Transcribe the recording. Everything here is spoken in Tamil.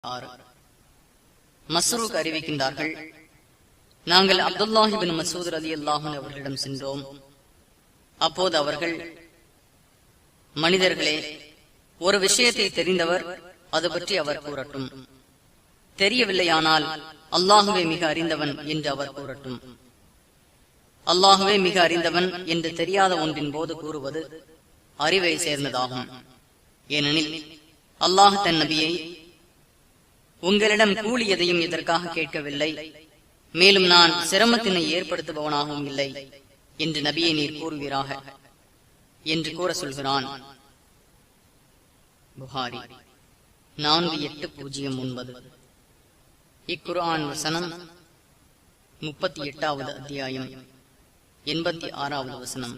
6. மஸ்ரூக் அறிவிக்கின்றார்கள், நாங்கள் அப்துல்லாஹி பின் மசூத் ரலியல்லாஹு அன்ஹு அவர்களிடம் சென்றோம். அப்போது அவர்கள், மனிதர்களே, ஒரு விஷயத்தை தெரிந்தவர் அது பற்றி அவர் கூறட்டும், தெரியவில்லையானால் அல்லாஹுவே மிக அறிந்தவன் என்று அவர் கூறட்டும். அல்லாஹுவே மிக அறிந்தவன் என்று தெரியாத ஒன்றின் போது கூறுவது அறிவை சேர்ந்ததாகும். ஏனெனில் அல்லாஹ் தன் நபியை, உங்களிடம் கூலி எதையும் இதற்காக கேட்கவில்லை, மேலும் நான் சிரமத்தினை ஏற்படுத்துபவனாகவும் இல்லை என்று நபியை நீர் கூறுவீராக என்று கூற சொல்கிறான். புகாரி 4809. இக்குர்ஆன் வசனம் 38வது அத்தியாயம் 86வது வசனம்.